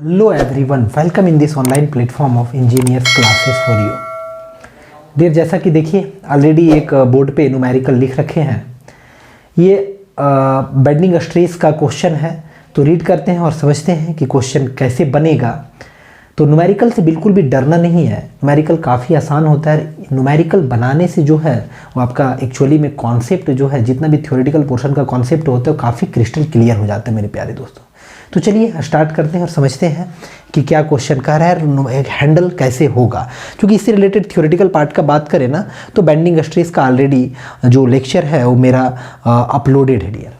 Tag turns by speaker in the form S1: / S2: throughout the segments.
S1: Hello everyone, welcome in this online platform of engineers classes for you. देर जैसा कि देखिए already एक board पे न्यूमेरिकल लिख रखे हैं। ये बेंडिंग स्ट्रेस का क्वेश्चन है, तो रीड करते हैं और समझते हैं कि क्वेश्चन कैसे बनेगा। तो न्यूमेरिकल से बिल्कुल भी डरना नहीं है, न्यूमेरिकल काफ़ी आसान होता है। न्यूमेरिकल बनाने से जो है वो आपका एक्चुअली में कॉन्सेप्ट जो है, जितना भी थ्योरेटिकल पोर्शन का कॉन्सेप्ट होता है वो काफ़ी क्रिस्टल क्लियर हो जाता है मेरे प्यारे दोस्तों। तो चलिए स्टार्ट करते हैं और समझते हैं कि क्या क्वेश्चन कह रहा है, हैंडल कैसे होगा। क्योंकि इससे रिलेटेड थ्योरेटिकल पार्ट का बात करें ना, तो बेंडिंग स्ट्रेस का ऑलरेडी जो लेक्चर है वो मेरा अपलोडेड है डियर।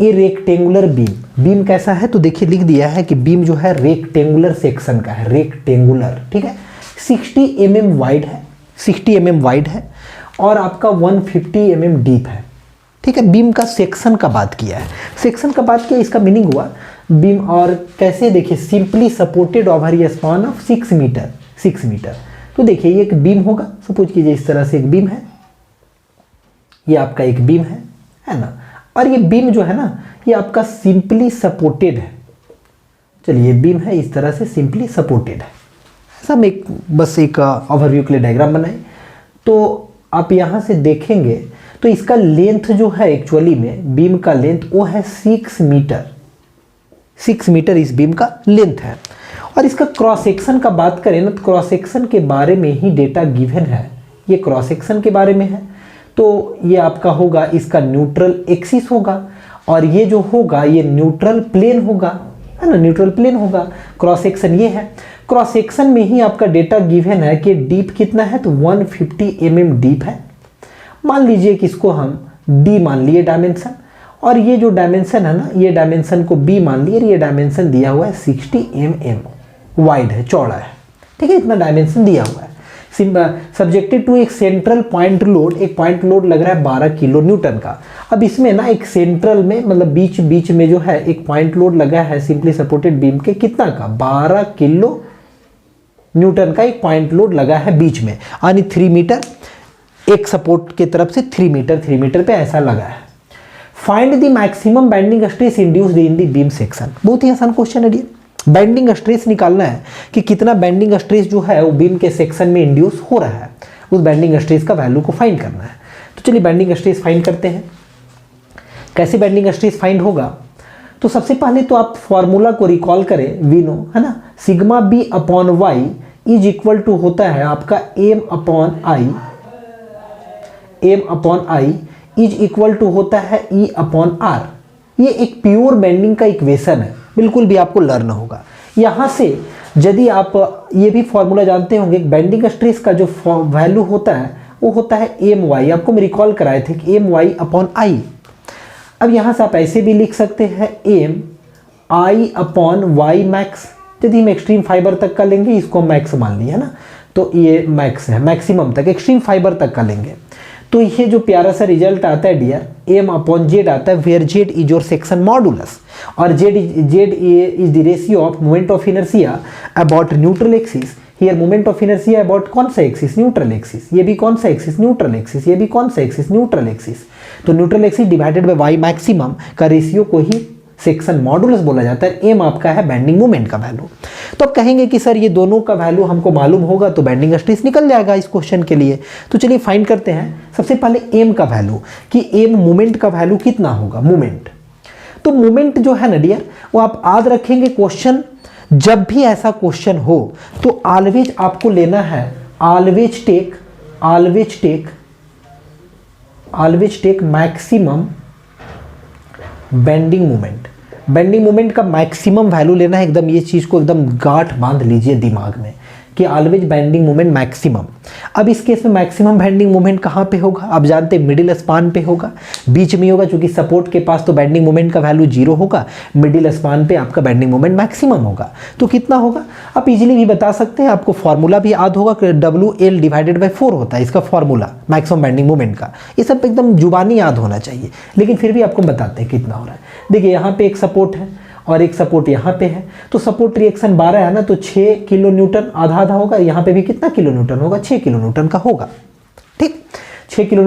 S1: ये रेक्टेंगुलर बीम कैसा है, तो देखिए लिख दिया है कि बीम जो है रेक्टेंगुलर सेक्शन का है, रेक्टेंगुलर, ठीक है। 60 mm वाइड है, 60 mm वाइड है और आपका 150 mm डीप है, ठीक है। बीम का सेक्शन का बात किया है, सेक्शन का बात किया, इसका मीनिंग हुआ बीम और कैसे, देखिए simply supported over a span of 6 metre, 6 metre. तो देखिए ये एक बीम होगा, सपोज कीजिए इस तरह से एक बीम है, ये आपका एक बीम है ना। और ये बीम जो है ना, ये आपका सिंपली सपोर्टेड है। चलिए बीम है इस तरह से सिंपली सपोर्टेड है। सब एक बस एक ओवरव्यू के लिए डायग्राम बनाए। तो आप यहाँ से देखेंगे तो इसका लेंथ जो है एक्चुअली में बीम का लेंथ वो है 6 मीटर, 6 मीटर इस बीम का लेंथ है। और इसका क्रॉस सेक्शन का बात करें ना, तो क्रॉस सेक्शन के बारे में ही डेटा गिवन है, ये क्रॉस सेक्शन के बारे में है। तो ये आपका होगा, इसका न्यूट्रल एक्सिस होगा और ये जो होगा ये न्यूट्रल प्लेन होगा, है ना, न्यूट्रल प्लेन होगा। क्रॉस सेक्शन ये है, क्रॉस सेक्शन में ही आपका डेटा गिवन है कि डीप कितना है, तो 150 mm डीप है। मान लीजिए कि इसको हम डी मान लिए डायमेंशन, और ये जो डायमेंशन है ना, ये डायमेंशन को बी मान लिए, ये डायमेंशन दिया हुआ है 60 mm वाइड है, चौड़ा है, ठीक है, इतना डायमेंशन दिया हुआ है। सब्जेक्टेड टू एक सेंट्रल पॉइंट लोड, एक पॉइंट लोड लग रहा है 12 किलो न्यूटन का। अब इसमें ना एक सेंट्रल में मतलब बीच में जो है एक पॉइंट लोड लगा है सिंपली सपोर्टेड बीम के, कितना का, 12 किलो न्यूटन का एक पॉइंट लोड लगा है बीच में, यानी 3 मीटर, एक सपोर्ट की तरफ से 3 मीटर पे ऐसा लगा है। Find the maximum bending stress induced in the beam section. बहुत ही आसान क्वेश्चन है ये, बेंडिंग स्ट्रेस निकालना है कि कितना बेंडिंग स्ट्रेस जो है वो बीम के सेक्शन में इंड्यूस हो रहा है, उस बेंडिंग स्ट्रेस का वैल्यू को फाइंड करना है। तो चलिए बेंडिंग स्ट्रेस फाइंड करते हैं। कैसे बेंडिंग स्ट्रेस फाइंड होगा, तो सबसे पहले तो आप फॉर्मूला को रिकॉल करें, वी नो, है ना, sigma B upon Y is equal to होता है आपका M upon I is equal to होता है ई अपॉन आर। ये एक प्योर बेंडिंग का इक्वेशन है, बिल्कुल भी आपको लर्न होगा। यहाँ से यदि आप ये भी फॉर्मूला जानते होंगे, बेंडिंग स्ट्रेस का जो वैल्यू होता है वो होता है एम वाई, आपको मैं रिकॉल कराए थे कि एम वाई अपॉन आई। अब यहाँ से आप ऐसे भी लिख सकते हैं एम आई अपॉन वाई मैक्स। यदि हम एक्सट्रीम फाइबर तक का लेंगे, इसको मैक्स मान लिया है ना, तो ये मैक्स है, मैक्सिमम तक, एक्सट्रीम फाइबर तक का लेंगे तो ये जो प्यारा सा रिजल्ट आता है डियर, एम अपॉन जेड आता है, where Z is your section modulus और Z is the ratio of moment of inertia about neutral axis. Here moment of inertia about कौन सा एक्सिस, न्यूट्रल एक्सिस, ये भी कौन सा एक्सिस, न्यूट्रल एक्सिस, ये भी कौन सा एक्सिस, न्यूट्रल एक्सिस। तो neutral axis divided by Y maximum का रेशियो को ही सेक्शन मॉडुलस बोला जाता है। एम आपका है बेंडिंग मोमेंट का वैल्यू। तो आप कहेंगे कि सर ये दोनों का वैल्यू हमको मालूम होगा तो बेंडिंग स्ट्रेस निकल जाएगा इस क्वेश्चन के लिए। तो चलिए फाइंड करते हैं सबसे पहले एम का वैल्यू, कि एम मोमेंट का वैल्यू कितना होगा, मोमेंट। तो मोमेंट जो है ना डियर, वो आप याद रखेंगे, क्वेश्चन जब भी ऐसा क्वेश्चन हो तो ऑलवेज आपको लेना है, always take maximum bending moment. Bending moment का मैक्सिमम वैल्यू लेना है, एकदम ये चीज़ को एकदम गांठ बांध लीजिए दिमाग में कि ऑलवेज बेंडिंग मोमेंट मैक्सिमम। अब इस केस में मैक्सिमम बेंडिंग मोमेंट कहाँ पे होगा, आप जानते हैं मिडिल स्पान पे होगा, बीच में होगा, क्योंकि सपोर्ट के पास तो बेंडिंग मोमेंट का वैल्यू 0 होगा, मिडिल स्पान पे आपका बेंडिंग मोमेंट मैक्सिमम होगा। तो कितना होगा आप इजीली भी बता सकते हैं, आपको फॉर्मूला भी याद होगा कि WL डिवाइडेड बाई 4 होता है इसका फॉर्मूला मैक्सिमम बेंडिंग मोमेंट का। ये सब एकदम जुबानी याद होना चाहिए, लेकिन फिर भी आपको बताते हैं कितना हो रहा है। देखिए यहाँ पे एक सपोर्ट है और एक सपोर्ट यहाँ पे है, तो सपोर्ट रिएक्शन 12 है ना, तो 6 किलो न्यूटन आधा आधा होगा। यहाँ पे भी कितना किलो न्यूटन होगा, 6 किलो न्यूटन का होगा, ठीक, 6 किलो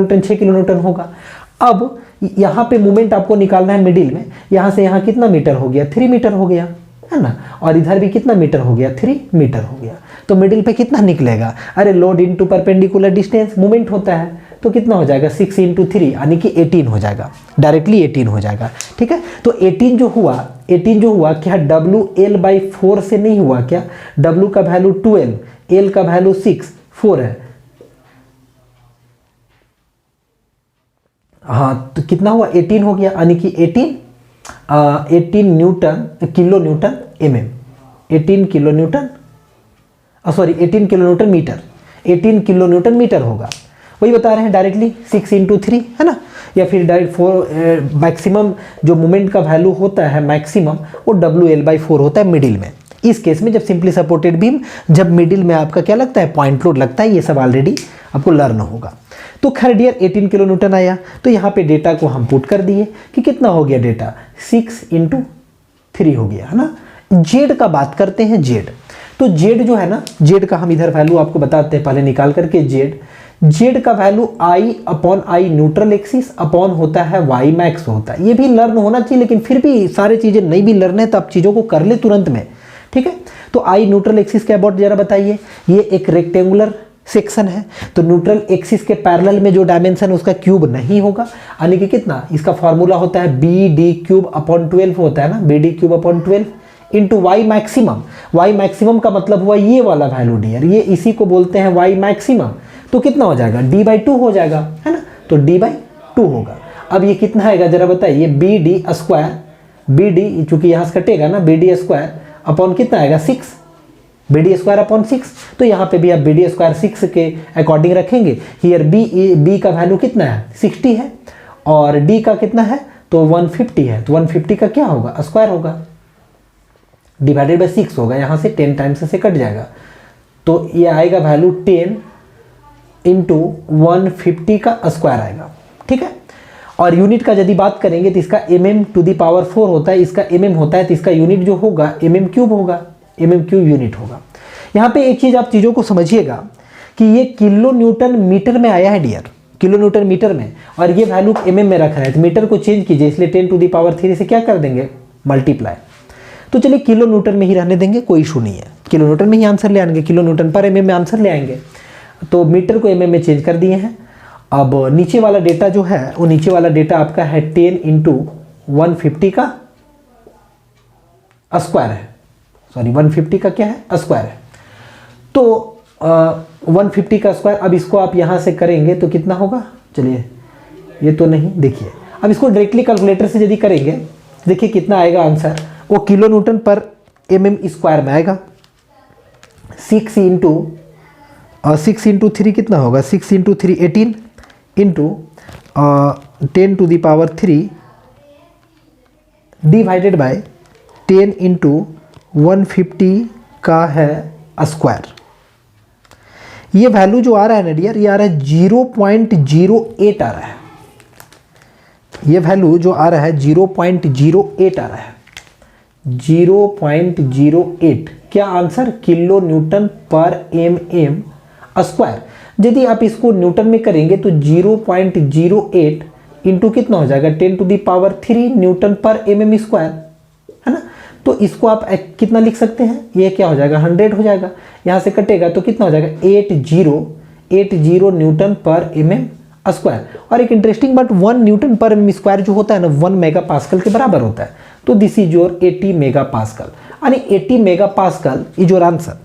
S1: न्यूटन होगा। अब यहाँ पे मोमेंट आपको निकालना है मिडिल में, यहाँ से यहाँ कितना मीटर हो गया, 3 मीटर हो गया, है ना, और इधर भी कितना मीटर हो गया, 3 मीटर हो गया। तो मिडिल पे कितना निकलेगा, अरे load into perpendicular distance movement होता है, तो कितना हो जाएगा 6 × 3 यानी कि 18 हो जाएगा, डायरेक्टली 18 हो जाएगा। ठीक है, तो 18 जो हुआ क्या WL/4 से नहीं हुआ क्या, W का वैल्यू 12, L का वैल्यू 6, 4 है, हाँ तो कितना हुआ 18 हो गया, यानी कि 18 newton kilo newton mm, 18 kilo newton sorry 18 kilo newton metre, 18 kilo newton metre होगा। वही बता रहे हैं डायरेक्टली 6 × 3 है ना, या फिर डायरेक्ट 4 मैक्सिमम जो मोमेंट का वैल्यू होता है मैक्सिमम वो WL/4 होता है मिडिल में। इस केस में जब सिंपली सपोर्टेड बीम, जब मिडिल में आपका क्या लगता है पॉइंट लोड लगता है, ये सब ऑलरेडी आपको लर्न होगा। तो खैर डियर 18 किलो न्यूटन आया, तो यहाँ पे डेटा को हम पुट कर दिए कि कितना हो गया डेटा 6 × 3 हो गया है ना। जेड का बात करते हैं, जेड, तो जेड जो है ना, जेड का हम इधर वैल्यू आपको बताते हैं पहले निकाल करके। जेड का value I/I neutral axis upon होता है y मैक्स होता है। ये भी लर्न होना चाहिए, लेकिन फिर भी सारी चीजें नहीं भी लर्न है तो आप चीजों को कर ले तुरंत में। ठीक है, तो I न्यूट्रल एक्सिस के अबाउट जरा बताइए। ये एक रेक्टेंगुलर सेक्शन है, तो न्यूट्रल एक्सिस के पैरेलल में जो डायमेंशन उसका क्यूब नहीं होगा, यानी कि कितना, इसका फॉर्मूला होता है BD³/12 होता है ना, BD³/12 into Y maximum. Y maximum का मतलब हुआ ये वाला वैल्यू डियर, ये इसी को बोलते हैं वाई मैक्सिमम। तो कितना हो जाएगा D/2 हो जाएगा, है ना, तो D/2 होगा। अब ये कितना आएगा जरा बताइए, BD², BD चूंकि यहाँ से कटेगा ना, BD² अपॉन कितना आएगा 6, BD²/6। तो यहाँ पे भी आप BD² 6 के अकॉर्डिंग रखेंगे। हियर B का वैल्यू कितना है 60 है, और D का कितना है तो 150 है, तो 150 का क्या होगा स्क्वायर होगा, डिवाइडेड बाई 6 होगा, यहाँ से 10 टाइम्स से कट जाएगा, तो ये आएगा वैल्यू 10 × 150 का स्क्वायर आएगा। ठीक है, और यूनिट का यदि बात करेंगे तो इसका mm⁴ होता है, इसका mm होता है, तो इसका यूनिट जो होगा mm³ होगा, mm³ यूनिट होगा। यहाँ पे एक चीज़ आप चीज़ों को समझिएगा कि ये किलो न्यूटन मीटर में आया है डियर, किलो न्यूटन मीटर में, और ये वैल्यू mm में रख रहे हैं, तो मीटर को चेंज कीजिए, इसलिए 10⁻³ से क्या कर देंगे मल्टीप्लाई। तो चलिए किलो न्यूटन में ही रहने देंगे, कोई इशू नहीं है, किलो न्यूटन में ही आंसर ले आएंगे, किलो न्यूटन पर mm में आंसर ले आएंगे। तो मीटर को mm में चेंज कर दिए हैं। अब नीचे वाला डेटा जो है, वो नीचे वाला डेटा आपका है 10 × 150 का स्क्वायर है, सॉरी 150 का क्या है स्क्वायर है, तो 150 का स्क्वायर। अब इसको आप यहाँ से करेंगे तो कितना होगा, चलिए ये तो नहीं, देखिए अब इसको डायरेक्टली कैलकुलेटर से यदि करेंगे, देखिए कितना आएगा आंसर, वो किलो न्यूटन पर mm² में आएगा। 6 × 3 कितना होगा, 6 × 3 18 इंटू 10⁻³ डिवाइडेड बाय 10 × 150 का है स्क्वायर। ये वैल्यू जो आ रहा है ना डियर, ये आ रहा है 0.08 आ रहा है, ये वैल्यू जो आ रहा है 0.08 आ रहा है, 0.08 क्या answer, kilo Newton per mm²। यदि आप इसको न्यूटन में करेंगे तो 0.08 इंटू कितना हो जाएगा 10⁻³ न्यूटन पर mm², है ना। तो इसको आप कितना लिख सकते हैं, ये क्या हो जाएगा 100 हो जाएगा, यहाँ से कटेगा तो कितना हो जाएगा 80 न्यूटन पर mm²। और एक इंटरेस्टिंग बात, 1 न्यूटन पर mm² जो होता है ना 1 मेगापास्कल के बराबर होता है, तो दिस इज योर 80 मेगापास्कल, यानी 80 मेगापास्कल इज योर आंसर।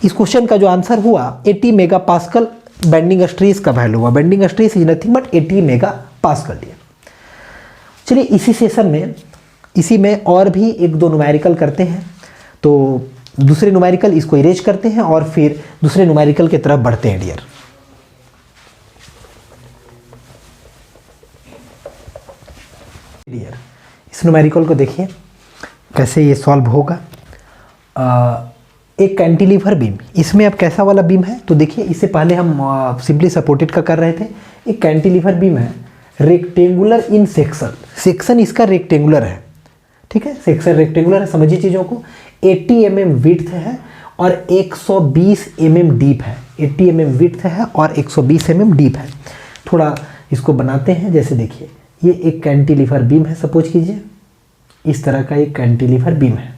S1: इस क्वेश्चन का जो आंसर हुआ 80 मेगापास्कल बेंडिंग स्ट्रेस का वैल्यू हुआ, bending stress is nothing but 80 megapascal dear. चलिए इसी सेशन में, इसी में और भी 1-2 न्यूमेरिकल करते हैं, तो दूसरे न्यूमेरिकल इसको इरेज करते हैं और फिर दूसरे न्यूमेरिकल की तरफ बढ़ते हैं डियर। इस न्यूमेरिकल को देखिए कैसे ये सॉल्व होगा। एक कैंटिलीवर बीम, इसमें अब कैसा वाला बीम है तो देखिए, इससे पहले हम सिंपली सपोर्टेड का कर रहे थे। एक कैंटिलीवर बीम है, रेक्टेंगुलर इन सेक्शन, सेक्शन इसका रेक्टेंगुलर है, ठीक है, सेक्शन रेक्टेंगुलर है, समझिए चीज़ों को। 80 mm विड्थ है और 120 mm डीप है, 80 mm विड्थ है और 120 mm डीप है। थोड़ा इसको बनाते हैं, जैसे देखिए ये एक कैंटिलीवर बीम है, सपोज कीजिए इस तरह का एक कैंटिलीवर बीम है,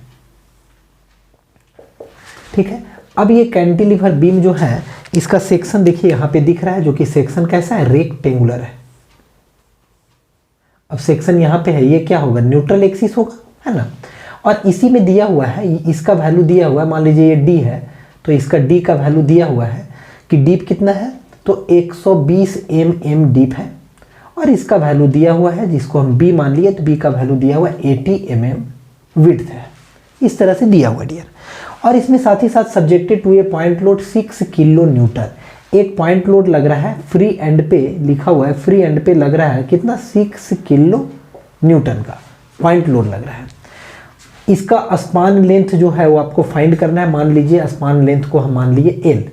S1: ठीक है। अब ये कैंटिलीवर बीम जो है इसका सेक्शन देखिए यहाँ पे दिख रहा है, जो कि सेक्शन कैसा है, रेक्टेंगुलर है। अब सेक्शन यहाँ पे है, ये क्या होगा, न्यूट्रल एक्सिस होगा, है ना। और इसी में दिया हुआ है, इसका वैल्यू दिया हुआ है, मान लीजिए ये डी है तो इसका डी का वैल्यू दिया हुआ है कि डीप कितना है, तो 120 mm डीप है। और इसका वैल्यू दिया हुआ है, जिसको हम बी मान लिए, तो बी का वैल्यू दिया हुआ है 80 mm विड्थ है। इस तरह से दिया हुआ डियर। और इसमें साथ ही साथ subjected to a point load 6 kilo newton, एक पॉइंट लोड लग रहा है फ्री एंड पे, लिखा हुआ है फ्री एंड पे लग रहा है कितना, 6 किलो न्यूटन का पॉइंट लोड लग रहा है। इसका स्पान लेंथ जो है वो आपको फाइंड करना है। मान लीजिए स्पान लेंथ को हम मान लिए L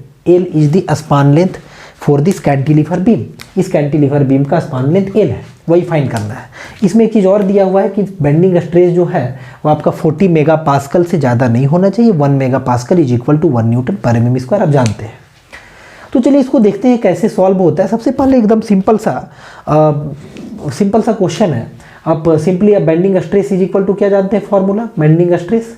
S1: is the span length for this cantilever beam. इस कैंटिलीवर बीम का स्पान लेंथ एल है, वही फाइंड करना है। इसमें एक चीज़ और दिया हुआ है कि बेंडिंग स्ट्रेस जो है वो आपका 40 मेगा पास्कल से ज़्यादा नहीं होना चाहिए। 1 mega pascal is equal to 1 newton per mm square, आप जानते हैं। तो चलिए इसको देखते हैं कैसे सॉल्व होता है। सबसे पहले एकदम सिंपल सा क्वेश्चन है। आप सिंपली आप bending stress is equal to क्या जानते हैं फॉर्मूला, बेंडिंग स्ट्रेस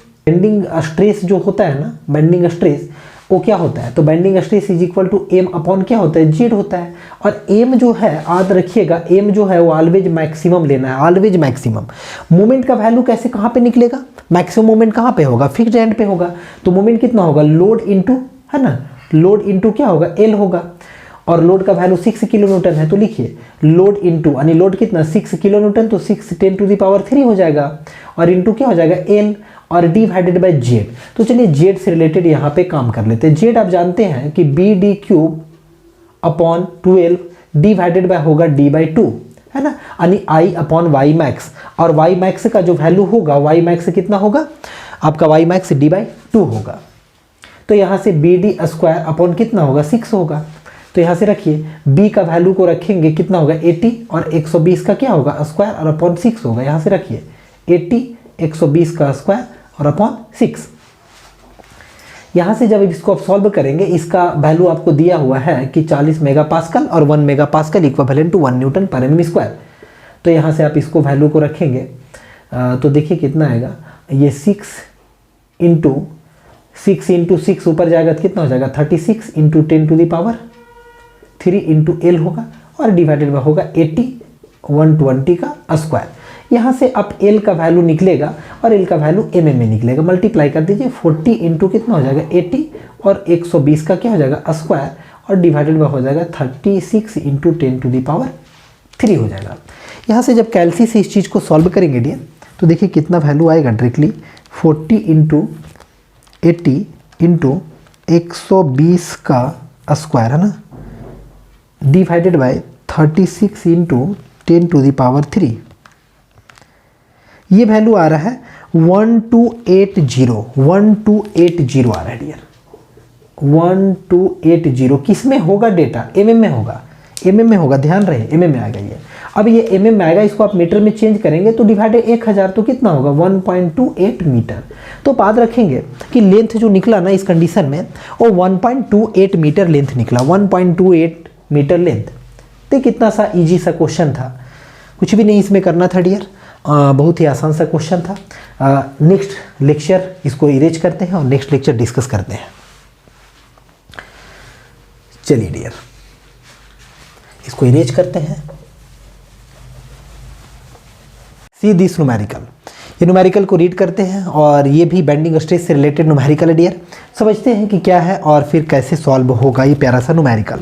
S1: जो होता है ना, बेंडिंग स्ट्रेस वो क्या होता है, तो bending stress is equal to M upon क्या होता है, जेड होता है। और एम जो है याद रखिएगा, एम जो है वो ऑलवेज मैक्सिमम लेना है, ऑलवेज मैक्सिमम। मोमेंट का वैल्यू कैसे कहाँ पे निकलेगा, मैक्सिमम मोमेंट कहाँ पे होगा, फिक्स्ड एंड पे होगा। तो मोमेंट कितना होगा, लोड इंटू, है ना, लोड इंटू क्या होगा, एल होगा। और लोड का वैल्यू 6 किलो न्यूटन है, तो लिखिए लोड इंटू, यानी लोड कितना 6 किलो न्यूटन, तो 6 10 टू द पावर 3 हो जाएगा। और इंटू क्या हो जाएगा, एल, और डिवाइडेड बाय जेड। तो चलिए जेड से रिलेटेड यहाँ पे काम कर लेते हैं। जेड आप जानते हैं कि B D cube upon 12 divided by होगा डी बाई 2, है ना, यानी आई अपॉन वाई मैक्स। और वाई मैक्स का जो वैल्यू होगा, वाई मैक्स कितना होगा आपका, वाई मैक्स डी बाई 2 होगा। तो यहाँ से बी डी स्क्वायर अपॉन कितना होगा, 6 होगा। तो यहाँ से रखिए b का वैल्यू को रखेंगे कितना होगा 80, और 120 का क्या होगा स्क्वायर, और अपॉन 6 होगा। यहाँ से रखिए 80 120 का स्क्वायर और अपॉन 6। यहाँ से जब इसको आप सॉल्व करेंगे, इसका वैल्यू आपको दिया हुआ है कि 40 मेगा पास्कल और 1 mega pascal equivalent to 1 newton per M square. तो यहाँ से आप इसको वैल्यू को रखेंगे तो देखिए कितना आएगा, ये 6 इंटू 6 ऊपर जाएगा तो कितना हो जाएगा 36 into 10 to the power 3 into L होगा, और डिवाइडेड बाय होगा 80 120 का स्क्वायर। यहाँ से अब एल का वैल्यू निकलेगा और एल का वैल्यू mm में निकलेगा। मल्टीप्लाई कर दीजिए 40 इंटू कितना हो जाएगा 80, और 120 का क्या हो जाएगा स्क्वायर, और डिवाइडेड बाय हो जाएगा 36 इंटू 10 टू द पावर 3 हो जाएगा। यहाँ से जब कैलसी से इस चीज़ को सॉल्व करेंगे डियर, तो देखिए कितना वैल्यू आएगा डायरेक्टली 40 इंटू 80 इंटू 120 का स्क्वायर, है ना, divided by 36 into 10 to the power 3। ये वैल्यू आ रहा है 1280 आ रहा है डियर, 1280। किस में होगा डेटा, mm में होगा, mm में होगा, ध्यान रहे mm में आएगा ये। अब ये mm में आएगा, इसको आप मीटर में चेंज करेंगे तो डिवाइडेड 1000 तो कितना होगा 1.28 मीटर। तो बात रखेंगे कि लेंथ जो निकला ना इस कंडीशन में वो 1.28 मीटर लेंथ निकला, 1.28 मीटर लेंथ। तो कितना सा इजी सा क्वेश्चन था, कुछ भी नहीं इसमें करना था डियर, बहुत ही आसान सा क्वेश्चन था। नेक्स्ट लेक्चर इसको इरेज करते हैं और नेक्स्ट लेक्चर डिस्कस करते हैं। चलिए डियर इसको इरेज करते हैं। सी दिस न्यूमेरिकल, ये न्यूमेरिकल को रीड करते हैं, और ये भी बेंडिंग स्ट्रेस से रिलेटेड न्यूमेरिकल है डियर। समझते हैं कि क्या है और फिर कैसे सॉल्व होगा ये प्यारा सा न्यूमेरिकल।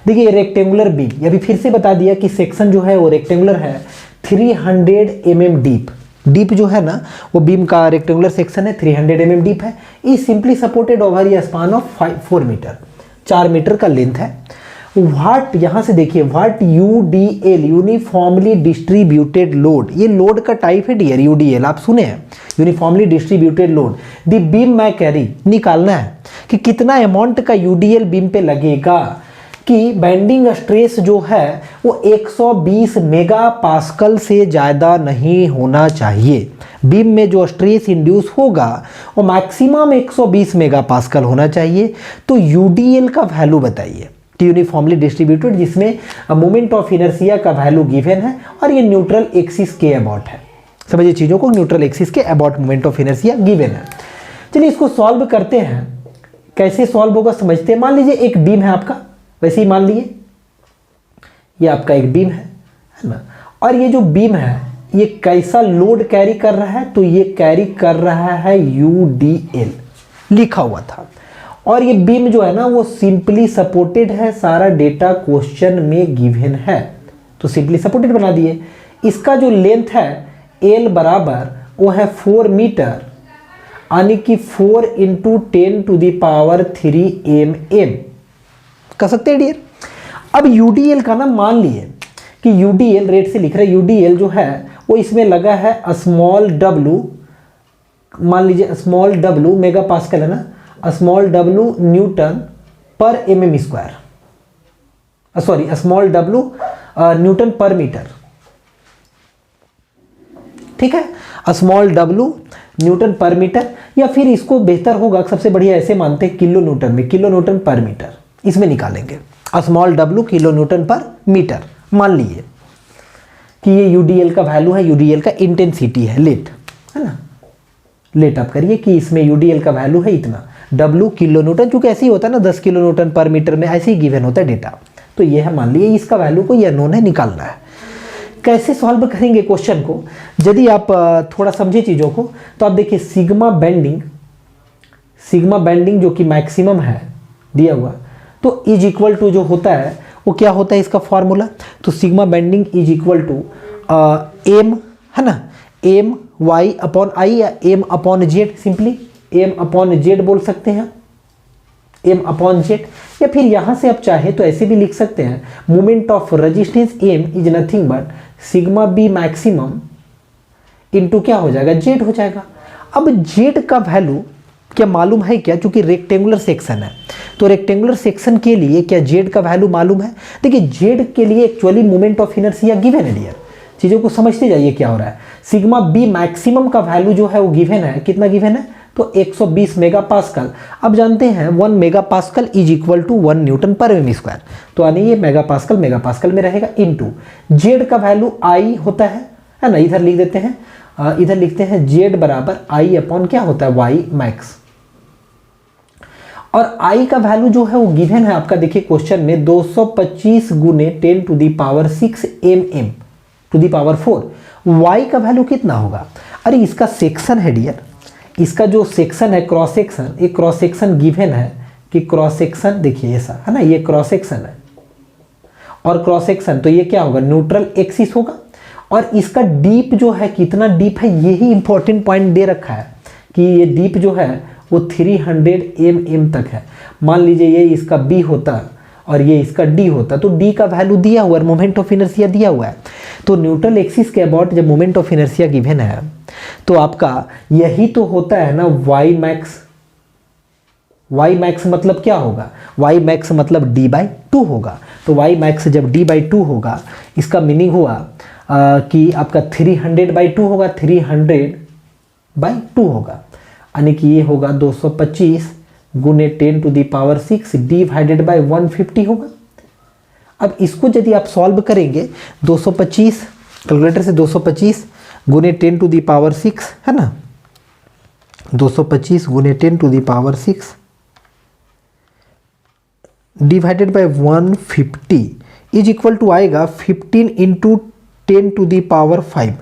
S1: देखिए रेक्टेंगुलर बीम, ये अभी फिर से बता दिया कि सेक्शन जो है वो रेक्टेंगुलर है, 300 mm डीप जो है ना वो बीम का रेक्टेंगुलर सेक्शन है, 300 mm डीप है। Is simply supported over a span of 4 metre, 4 metre का लेंथ है। व्हाट, यहाँ से देखिए what UDL uniformly distributed load, ये लोड का टाइप है डियर UDL, आप सुने हैं uniformly distributed load the beam मैं कैरी। निकालना है कि कितना अमाउंट का UDL बीम पे लगेगा, कि बेंडिंग स्ट्रेस जो है वो 120 मेगा पास्कल से ज़्यादा नहीं होना चाहिए। बीम में जो स्ट्रेस इंड्यूस होगा वो मैक्सिमम 120 मेगा पास्कल होना चाहिए। तो UDL का वैल्यू बताइए कि यूनिफॉर्मली डिस्ट्रीब्यूटेड, जिसमें मोमेंट ऑफ इनर्शिया का वैल्यू गिवन है और ये न्यूट्रल एक्सिस के अबाउट है। समझिए चीज़ों को, न्यूट्रल एक्सिस के about moment of inertia given है। चलिए इसको सॉल्व करते हैं। कैसे सॉल्व होगा समझते हैं। मान लीजिए एक बीम है आपका, वैसे ही मान लीजिए ये आपका एक बीम है ना, और ये जो बीम है ये कैसा लोड कैरी कर रहा है, तो ये कैरी कर रहा है UDL लिखा हुआ था, और ये बीम जो है ना वो सिंपली सपोर्टेड है, सारा डेटा क्वेश्चन में गिवन है तो सिंपली सपोर्टेड बना दिए। इसका जो लेंथ है L बराबर वो है 4 मीटर, यानी कि 4 × 10⁻³ mm कर सकते हैं डियर। अब UDL का ना मान लिए कि UDL रेट से लिख रहे हैं, UDL जो है वो इसमें लगा है स्मॉल w, मान लीजिए स्मॉल w मेगा पास्कल है ना, small w Newton per mm², sorry small w Newton पर मीटर, ठीक है, स्मॉल w न्यूटन पर मीटर, या फिर इसको बेहतर होगा सबसे बढ़िया ऐसे मानते हैं किलो न्यूटन में, किलो न्यूटन पर मीटर इसमें निकालेंगे, स्मॉल w किलो न्यूटन पर मीटर। मान लीजिए कि ये UDL का वैल्यू है, UDL का इंटेंसिटी है, लेट है ना, लेट आप करिए कि इसमें UDL का वैल्यू है इतना, W किलो न्यूटन, क्योंकि ऐसे ही होता है ना 10 किलो न्यूटन पर मीटर में ऐसे ही गिवन होता है डेटा, तो ये है मान लीजिए इसका वैल्यू को, ये अननोन है, निकालना है। कैसे सॉल्व करेंगे क्वेश्चन को, यदि आप थोड़ा समझे चीज़ों को तो आप देखिए सिग्मा बेंडिंग जो कि मैक्सिमम है दिया हुआ, तो इज इक्वल टू जो होता है वो क्या होता है इसका फॉर्मूला, तो sigma bending is equal to M है ना, एम वाई अपॉन आई या M upon Z, simply M upon Z बोल सकते हैं, एम अपॉन जेड, या फिर यहाँ से आप चाहे तो ऐसे भी लिख सकते हैं, moment of resistance M is nothing but sigma B maximum into क्या हो जाएगा, जेड हो जाएगा। अब जेड का वैल्यू क्या मालूम है क्या, क्योंकि रेक्टेंगुलर सेक्शन है तो रेक्टेंगुलर सेक्शन के लिए क्या जेड का वैल्यू मालूम है। देखिए जेड के लिए actually moment of inertia given है डियर, चीज़ों को समझते जाइए क्या हो रहा है। सिग्मा बी मैक्सिमम का वैल्यू जो है वो गिवन है, कितना गिवन है, तो 120 मेगा पास्कल। अब जानते हैं 1 mega pascal is equal to 1 newton per mm², तो यानी ये मेगा पास्कल में रहेगा, इनटू जेड का वैल्यू आई होता है ना, इधर लिख देते हैं, इधर लिखते हैं जेड बराबर आई अपॉन क्या होता है, वाई मैक्स, और I का वैल्यू जो है वो गिवन है आपका, देखिए क्वेश्चन में 225 × 10⁻6 mm⁴। Y का वैल्यू कितना होगा, अरे इसका सेक्शन है डियर, इसका जो सेक्शन है क्रॉस सेक्शन, एक क्रॉस सेक्शन गिवन है कि क्रॉस सेक्शन देखिए ऐसा है ना, ये क्रॉस सेक्शन है और क्रॉस सेक्शन, तो ये क्या होगा, न्यूट्रल एक्सिस होगा, और इसका डीप जो है कितना डीप है, यही इंपॉर्टेंट पॉइंट दे रखा है कि ये डीप जो है वो 300 mm तक है। मान लीजिए ये इसका B होता और ये इसका D होता, तो D का वैल्यू दिया हुआ है, मोमेंट ऑफ इनर्शिया दिया हुआ है, तो न्यूट्रल एक्सिस के अबाउट जब मोमेंट ऑफ इनर्शिया गिवन है तो आपका यही तो होता है ना वाई मैक्स। वाई मैक्स मतलब क्या होगा, वाई मैक्स मतलब D/2 होगा, तो वाई मैक्स जब D/2 होगा इसका मीनिंग हुआ कि आपका 300/2 होगा, 300/2 होगा, यानी कि ये होगा 225 × 10⁻6 डिवाइडेड बाय 150 होगा। अब इसको यदि आप सॉल्व करेंगे 225 कैलकुलेटर से 225 × 10⁻6 है ना, 225 × 10⁻6 divided by 150 is equal to आएगा 15 × 10⁵,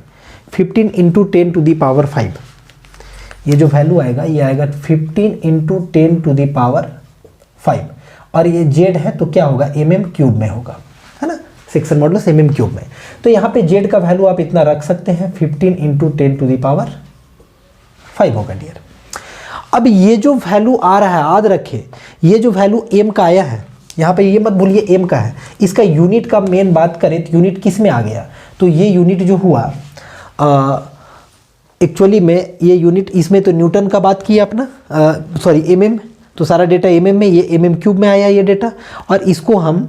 S1: 15 × 10⁵। ये जो वैल्यू आएगा ये आएगा 15 × 10⁵, और ये जेड है तो क्या होगा, mm³ में होगा, है ना, सेक्शन मॉडुलस mm³ में। तो यहाँ पे जेड का वैल्यू आप इतना रख सकते हैं, 15 × 10⁵ होगा डियर। अब ये जो वैल्यू आ रहा है याद रखिए, ये जो वैल्यू m का आया है यहाँ पे, ये मत भूलिए m का है, इसका यूनिट का मेन बात करें तो यूनिट किस में आ गया, तो ये यूनिट जो हुआ एक्चुअली में ये यूनिट, इसमें तो न्यूटन का बात किया अपना, सॉरी mm, तो सारा डेटा mm में, ये mm³ में आया ये डेटा, और इसको हम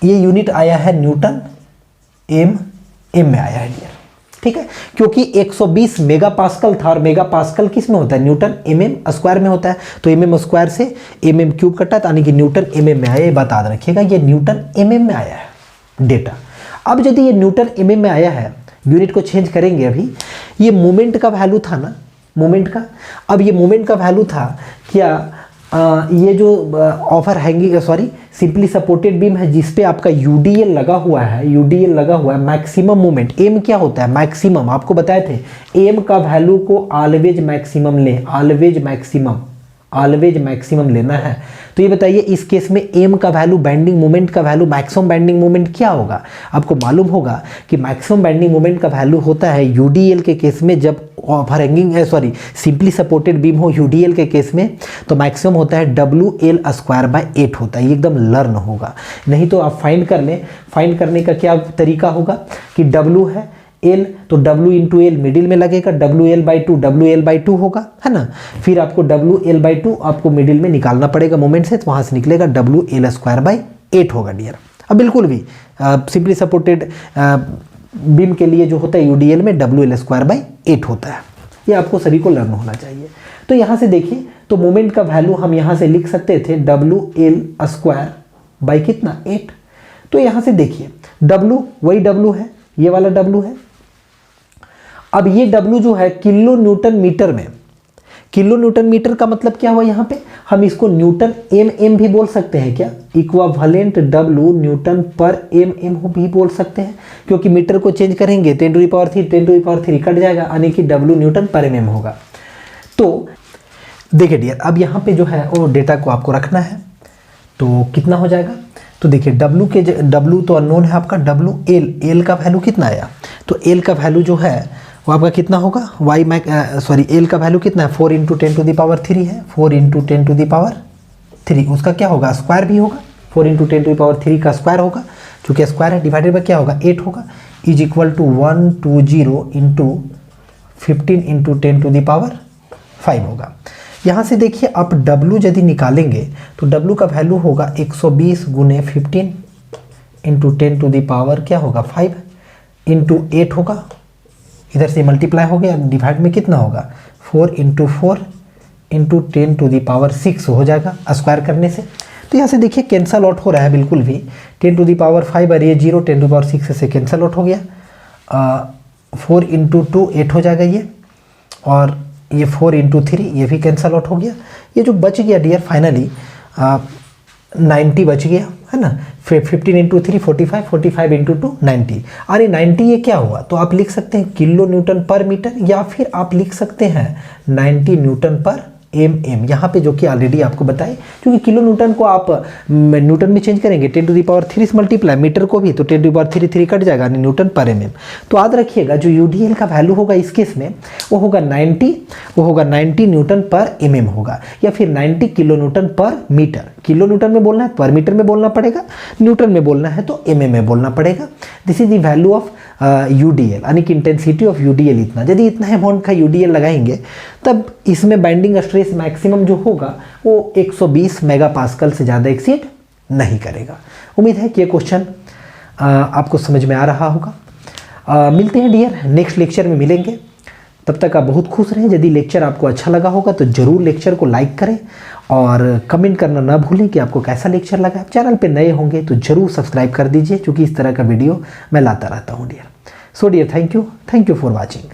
S1: ये यूनिट आया है न्यूटन, m में आया है डियर, ठीक है, क्योंकि 120 मेगा पास्कल था और मेगा पास्कल किस में होता है, न्यूटन mm² में होता है, तो mm² से mm³ कटा, यानी कि न्यूटन mm में आया, ये बात याद रखिएगा, ये न्यूटन mm में आया है डेटा। अब यदि ये न्यूटन mm में आया है, यूनिट को चेंज करेंगे, अभी ये मोमेंट का वैल्यू था ना, मोमेंट का। अब ये मोमेंट का वैल्यू था क्या, ये जो offer hanging sorry simply supported beam है जिस पे आपका यूडीएल लगा हुआ है, यूडीएल लगा हुआ है, मैक्सिमम मोमेंट एम क्या होता है, मैक्सिमम, आपको बताए थे एम का वैल्यू को ऑलवेज मैक्सिमम लें, ऑलवेज मैक्सिमम लेना है। तो ये बताइए इस केस में एम का वैल्यू, बेंडिंग मोमेंट का वैल्यू, मैक्सिमम बेंडिंग मोमेंट क्या होगा। आपको मालूम होगा कि मैक्सिमम बेंडिंग मोमेंट का वैल्यू होता है यूडीएल के केस में, जब over hanging sorry simply supported beam हो यूडीएल के केस में, तो मैक्सिमम होता है WL²/8 होता है। ये एकदम लर्न होगा, नहीं तो आप फाइंड कर लें। फाइंड करने का क्या तरीका होगा कि W है L, तो W इंटू एल मिडिल में लगेगा, WL/2 होगा, है ना। फिर आपको WL/2 आपको मिडिल में निकालना पड़ेगा मोमेंट से, तो वहाँ से निकलेगा WL²/8 होगा डियर। अब बिल्कुल भी सिंपली सपोर्टेड बीम के लिए जो होता है यूडीएल में WL²/8 होता है। ये आपको सभी को लर्न होना चाहिए। तो यहाँ से देखिए, तो मोमेंट का वैल्यू हम यहाँ से लिख सकते थे WL² कितना 8। तो यहाँ से देखिए W वही W है, ये वाला W है। अब ये W जो है किलो न्यूटन मीटर में, किलो न्यूटन मीटर का मतलब क्या हुआ, यहाँ पे हम इसको न्यूटन एम भी बोल सकते हैं क्या, equivalent W Newton per M भी बोल सकते हैं, क्योंकि मीटर को चेंज करेंगे 10⁻³ कट जाएगा, यानी कि W न्यूटन पर एम होगा। तो देखिए डियर, अब यहाँ पे जो है वो डेटा को आपको रखना है, तो कितना हो जाएगा। तो देखिए W तो अननोन है आपका, L का वैल्यू कितना आया, तो L का वैल्यू जो है वो आपका कितना होगा, L का वैल्यू कितना है 4 × 10⁻³ है, 4 × 10⁻3, उसका क्या होगा स्क्वायर भी होगा, 4 × 10⁻3 का स्क्वायर होगा, चूँकि स्क्वायर है, डिवाइडेड बाय क्या होगा 8 होगा, इज इक्वल टू 120 × 15 × 10⁵ होगा। यहाँ से देखिए आप W यदि निकालेंगे तो W का वैल्यू होगा 120 × 15 × 10⁻, क्या होगा 5 × 8 होगा, इधर से मल्टीप्लाई हो गया, डिवाइड में कितना होगा 4 × 4 × 10⁻6 हो जाएगा स्क्वायर करने से। तो यहाँ से देखिए कैंसल आउट हो रहा है बिल्कुल भी, 10⁵ और ये 0 10⁻6 से कैंसल आउट हो गया, 4 × 2 8 हो जाएगा ये, और ये 4 × 3 ये भी कैंसल आउट हो गया। ये जो बच गया डियर फाइनली 90 बच गया, है ना। 15 × 3 45, 45 × 2 90। अरे 90 ये क्या हुआ, तो आप लिख सकते हैं किलो न्यूटन पर मीटर, या फिर आप लिख सकते हैं 90 न्यूटन पर एम यहाँ पे, जो कि ऑलरेडी आपको बताए, क्योंकि किलो न्यूटन को आप न्यूटन में चेंज करेंगे 10⁻³ से मल्टीप्लाई, मीटर को भी तो 10⁻³ कट जाएगा, न्यूटन पर एम। तो याद रखिएगा जो यूडीएल का वैल्यू होगा इस केस में वो होगा 90 न्यूटन पर एम होगा, या फिर 90 किलो न्यूटन पर मीटर। किलो न्यूटन में बोलना है पर मीटर में बोलना पड़ेगा, न्यूटन में बोलना है तो एम में बोलना पड़ेगा। This is the value of UDL, यानी कि इंटेंसिटी ऑफ यूडीएल इतना। यदि इतना अमाउंट का यूडीएल लगाएंगे तब इसमें बाइंडिंग स्ट्रेस मैक्सिमम जो होगा वो 120 मेगापास्कल से ज़्यादा एक्सीड नहीं करेगा। उम्मीद है कि ये क्वेश्चन आपको समझ में आ रहा होगा। मिलते हैं डियर, नेक्स्ट लेक्चर में मिलेंगे, तब तक आप बहुत खुश रहें। यदि लेक्चर आपको अच्छा लगा होगा तो ज़रूर लेक्चर को लाइक करें और कमेंट करना ना भूलें कि आपको कैसा लेक्चर लगा। आप चैनल पे नए होंगे तो ज़रूर सब्सक्राइब कर दीजिए, क्योंकि इस तरह का वीडियो मैं लाता रहता हूँ dear. So dear, thank you for watching.